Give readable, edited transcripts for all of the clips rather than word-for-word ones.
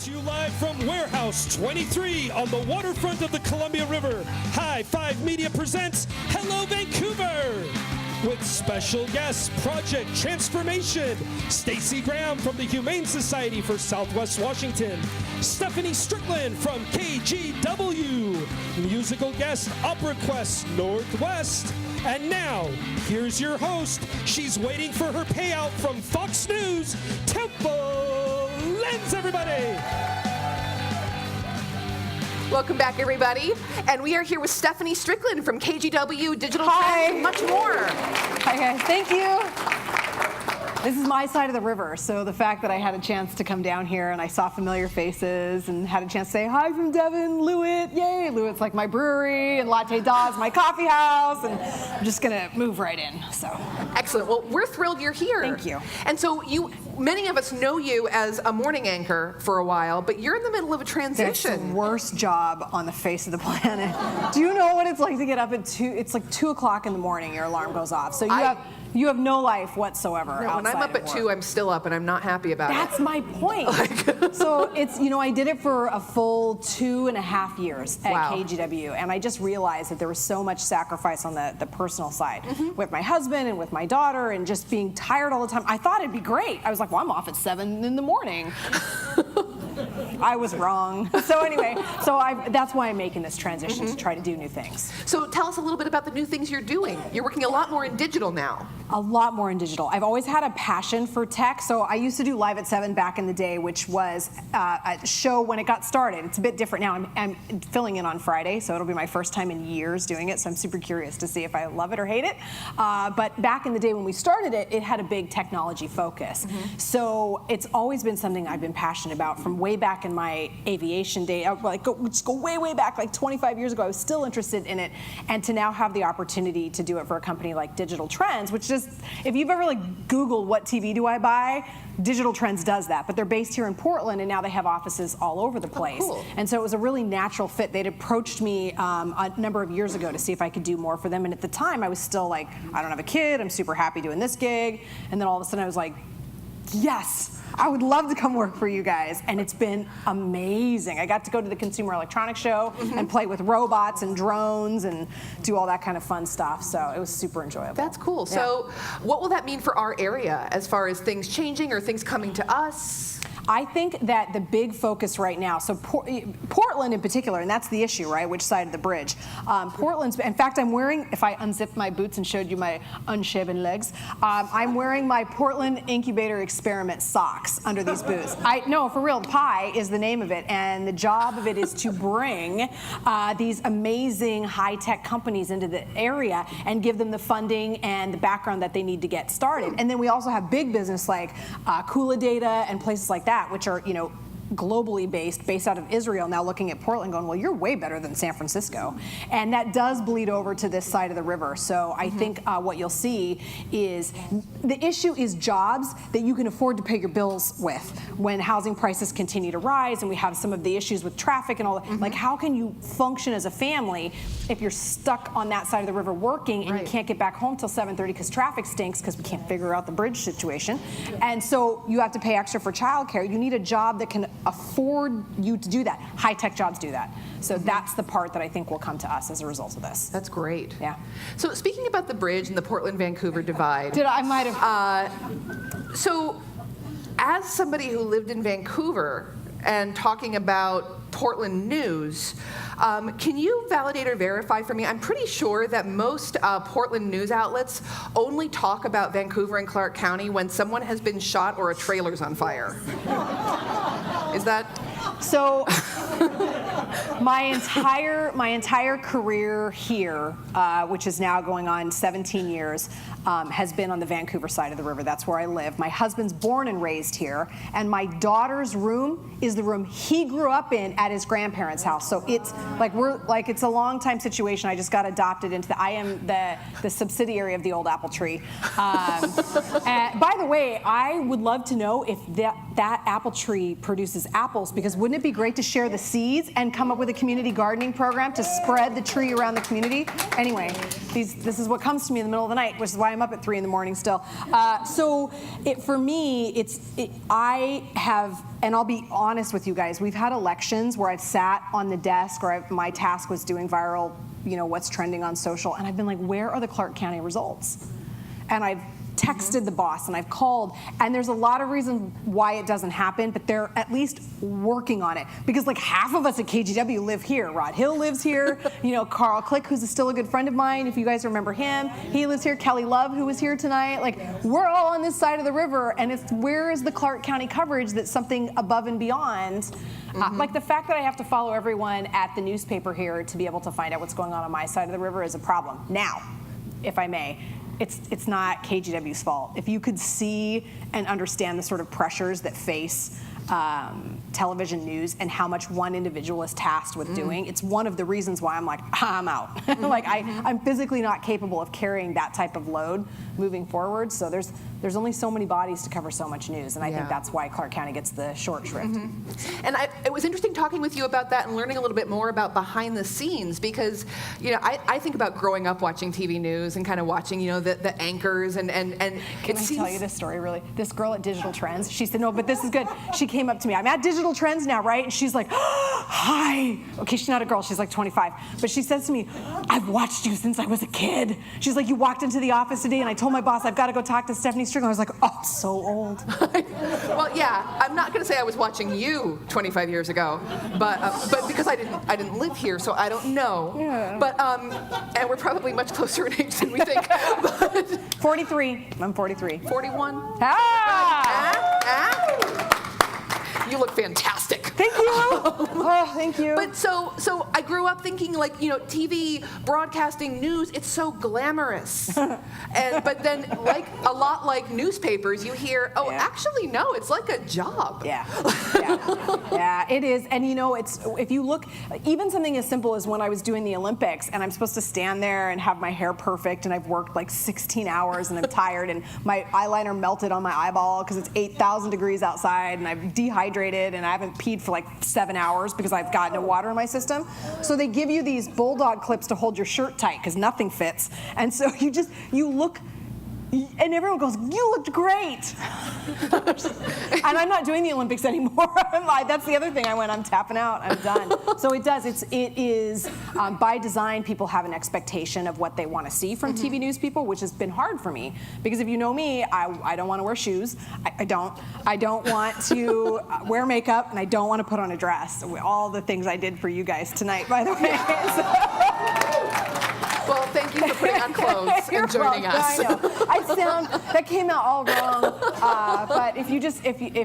to you live from Warehouse 23 on the waterfront of the Columbia River. High Five Media presents Hello Vancouver with special guests Project Transformation, Stacey Graham from the Humane Society for Southwest Washington, Stephanie Stricklen from KGW, musical guest Opera Quest Northwest. And now, here's your host. She's waiting for her payout from Fox News, Temple Lens, everybody. Welcome back, everybody. And we are here with Stephanie Stricklen from KGW, Digital Hi. Trends, and much more. Hi, guys. Thank you. This is my side of the river, so the fact that I had a chance to come down here and I saw familiar faces and had a chance to say hi from Devon, Lewitt, yay. Lewitt's like my brewery, and Latte Da's my coffee house, and I'm just gonna move right in, so. Excellent. Well, we're thrilled you're here. Thank you. And so many of us know you as a morning anchor for a while, but you're in the middle of a transition. It's the worst job on the face of the planet. Do you know what it's like to get up at 2? It's like 2 o'clock in the morning, your alarm goes off. So you have no life whatsoever. No, when I'm up at 2, I'm still up, and I'm not happy about That's it. my point. So it's, I did it for a full 2.5 years at KGW, and I just realized that there was so much sacrifice on the personal side with my husband and with my daughter, and just being tired all the time. I thought it'd be great. I was like, well, I'm off at 7 in the morning. I was wrong. So anyway, that's why I'm making this transition, to try to do new things. So tell us a little bit about the new things you're doing. You're working a lot more in digital now. A lot more in digital. I've always had a passion for tech, so I used to do Live at 7 back in the day, which was a show when it got started. It's a bit different now. I'm filling in on Friday, so it'll be my first time in years doing it, so I'm super curious to see if I love it or hate it. But back in the day when we started it, it had a big technology focus. So it's always been something I've been passionate about from way back in my aviation day. Let's go way, way back, like 25 years ago. I was still interested in it, and to now have the opportunity to do it for a company like Digital Trends, which just, if you've ever Googled what TV do I buy, Digital Trends does that, but they're based here in Portland, and now they have offices all over the place. Oh, cool. And so it was a really natural fit. They'd approached me a number of years ago to see if I could do more for them, and at the time I was still like, I don't have a kid, I'm super happy doing this gig, and then all of a sudden I was like, yes, I would love to come work for you guys, and it's been amazing. I got to go to the Consumer Electronics Show and play with robots and drones and do all that kind of fun stuff, so it was super enjoyable. That's cool. Yeah. So what will that mean for our area as far as things changing or things coming to us? I think that the big focus right now, so Portland in particular, and that's the issue, right? Which side of the bridge? Portland's, in fact, I'm wearing, if I unzipped my boots and showed you my unshaven legs, I'm wearing my Portland Incubator Experiment socks under these boots. No, for real, PI is the name of it, and the job of it is to bring these amazing high-tech companies into the area and give them the funding and the background that they need to get started. And then we also have big business like Kula Data and places like that, which are, globally based out of Israel, now looking at Portland going, well, you're way better than San Francisco. And that does bleed over to this side of the river. So I think what you'll see is the issue is jobs that you can afford to pay your bills with when housing prices continue to rise and we have some of the issues with traffic and all that. Like, how can you function as a family if you're stuck on that side of the river working and you can't get back home till 7:30 because traffic stinks because we can't figure out the bridge situation. And so you have to pay extra for childcare. You need a job that can afford you to do that. High-tech jobs do that. So that's the part that I think will come to us as a result of this. That's great. Yeah. So speaking about the bridge and the Portland-Vancouver divide. I might have. So as somebody who lived in Vancouver and talking about Portland news, can you validate or verify for me? I'm pretty sure that most Portland news outlets only talk about Vancouver and Clark County when someone has been shot or a trailer's on fire. Is that? So my entire career here, which is now going on 17 years, has been on the Vancouver side of the river. That's where I live. My husband's born and raised here, and my daughter's room is the room he grew up in at his grandparents' house. So it's it's a long time situation. I just got adopted into I am the subsidiary of the old apple tree. And by the way, I would love to know if that apple tree produces apples, because wouldn't it be great to share the seeds and come up with a community gardening program to spread the tree around the community? Anyway, this is what comes to me in the middle of the night, which is why I'm up at 3 in the morning still. So for me, I have, and I'll be honest with you guys, we've had elections where I've sat on the desk, or my task was doing viral, what's trending on social, and I've been like, where are the Clark County results? And I've texted the boss and I've called, and there's a lot of reasons why it doesn't happen, but they're at least working on it, because like half of us at KGW live here. Rod Hill lives here, Carl Click, who's still a good friend of mine, if you guys remember him, he lives here. Kelly Love, who was here tonight. Like, we're all on this side of the river, and it's where is the Clark County coverage that's something above and beyond? Like the fact that I have to follow everyone at the newspaper here to be able to find out what's going on my side of the river is a problem. Now, if I may, it's not KGW's fault. If you could see and understand the sort of pressures that face television news and how much one individual is tasked with doing, it's one of the reasons why I'm like, I'm out. Like I'm physically not capable of carrying that type of load moving forward. So there's only so many bodies to cover so much news, and I think that's why Clark County gets the short shrift. And it was interesting talking with you about that and learning a little bit more about behind the scenes, because I think about growing up watching TV news and kind of watching the anchors and Can I tell you this story really? This girl at Digital Trends, she said, no, but this is good. She came up to me, I'm at Digital Trends now, right? And she's like, hi. Okay, she's not a girl, she's like 25. But she says to me, I've watched you since I was a kid. She's like, you walked into the office today and I told my boss I've got to go talk to Stephanie Stricklen. I was like, oh, I'm so old. Well, yeah, I'm not going to say I was watching you 25 years ago, but because I didn't live here, so I don't know. Yeah. But and we're probably much closer in age than we think. But 43. I'm 43. 41. You look fantastic. Thank you. Oh, thank you. But so I grew up thinking like, TV, broadcasting, news, it's so glamorous. But then like a lot like newspapers, you hear, actually no, it's like a job. Yeah, it is. And it's, if you look, even something as simple as when I was doing the Olympics and I'm supposed to stand there and have my hair perfect and I've worked like 16 hours and I'm tired and my eyeliner melted on my eyeball because it's 8,000 degrees outside and I'm dehydrated and I haven't peed for like 7 hours because I've got no water in my system. So they give you these bulldog clips to hold your shirt tight because nothing fits. And so you look, and everyone goes, you looked great. And I'm not doing the Olympics anymore. That's the other thing. I'm tapping out. I'm done. So it is by design, people have an expectation of what they want to see from TV news people, which has been hard for me. Because if you know me, I don't want to wear shoes. I don't want to wear makeup, and I don't want to put on a dress. All the things I did for you guys tonight, by the way. Well, thank you for putting on clothes and joining us. I know. That came out all wrong. But if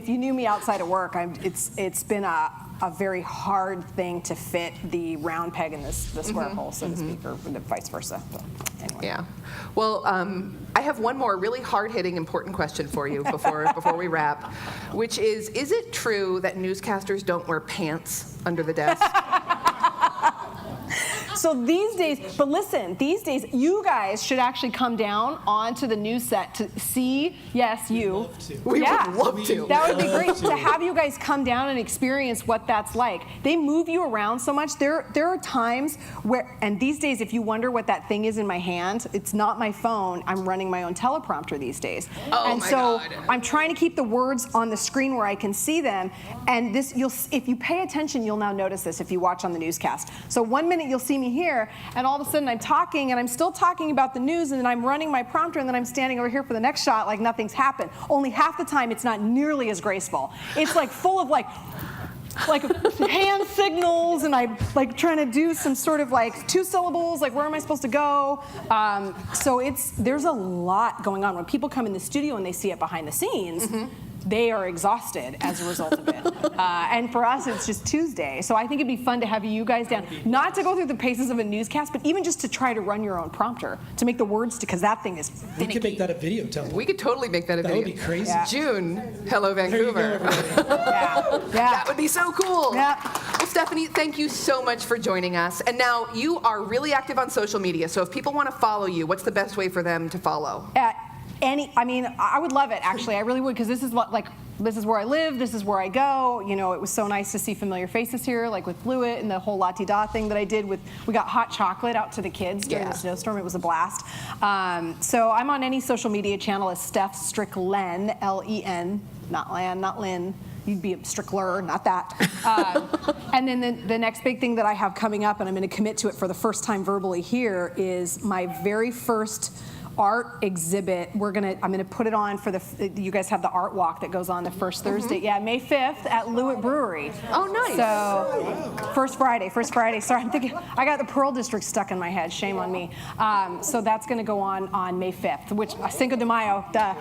you knew me outside of work, it's been a very hard thing to fit the round peg in the square hole, so to speak, or vice versa. So, anyway. Yeah. Well, I have one more really hard-hitting, important question for you before we wrap, which is it true that newscasters don't wear pants under the desk? So these days, but listen, these days, you guys should actually come down onto the news set to see, yes, you. We would love to. That would be great to have you guys come down and experience what that's like. They move you around so much. There are times where, and these days, if you wonder what that thing is in my hand, it's not my phone. I'm running my own teleprompter these days. Oh, and my so God. I'm trying to keep the words on the screen where I can see them. And this, if you pay attention, you'll now notice this if you watch on the newscast. So 1 minute you'll see me here, and all of a sudden I'm talking, and I'm still talking about the news, and then I'm running my prompter, and then I'm standing over here for the next shot like nothing's happened. Only half the time it's not nearly as graceful. It's like full of like hand signals, and I'm like trying to do some sort of like 2 syllables, like where am I supposed to go? So there's a lot going on. When people come in the studio and they see it behind the scenes, they are exhausted as a result of it. And for us, it's just Tuesday. So I think it'd be fun to have you guys down, not to go through the paces of a newscast, but even just to try to run your own prompter, to make the words, because that thing is finicky. We could make that a video, tell me. We could totally make that a video. That would be crazy. Yeah. June, Hello Vancouver. Yeah. That would be so cool. Yeah. Well, Stephanie, thank you so much for joining us. And now you are really active on social media. So if people want to follow you, what's the best way for them to follow? I would love it, actually. I really would, because this is what, like, this is where I live, this is where I go. You know, it was so nice to see familiar faces here, like with Blewett and the whole la-ti-da thing that I did with, we got hot chocolate out to the kids during the snowstorm. It was a blast. So I'm on any social media channel as Steph Stricklen, L-E-N, not Lan, not Lynn. You'd be a Strickler, not that. And then the next big thing that I have coming up, and I'm going to commit to it for the first time verbally here, is my very first art exhibit. I'm gonna put it on for you guys have the art walk that goes on the first Thursday. Yeah, May 5th at Lewitt Brewery. Oh, nice. So first Friday. Sorry, I'm thinking, I got the Pearl District stuck in my head, shame on me. So that's gonna go on May 5th, which Cinco de Mayo, duh.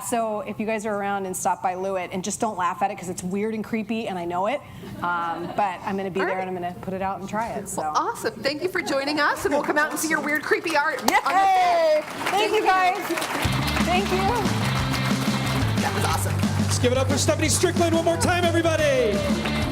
So if you guys are around and stop by Lewitt, and just don't laugh at it because it's weird and creepy and I know it, but I'm gonna be there and I'm gonna put it out and try it. So. Well, awesome, thank you for joining us, and we'll come out and see your weird, creepy art. Yay! Thank you guys. Thank you. That was awesome. Let's give it up for Stephanie Stricklen one more time, everybody.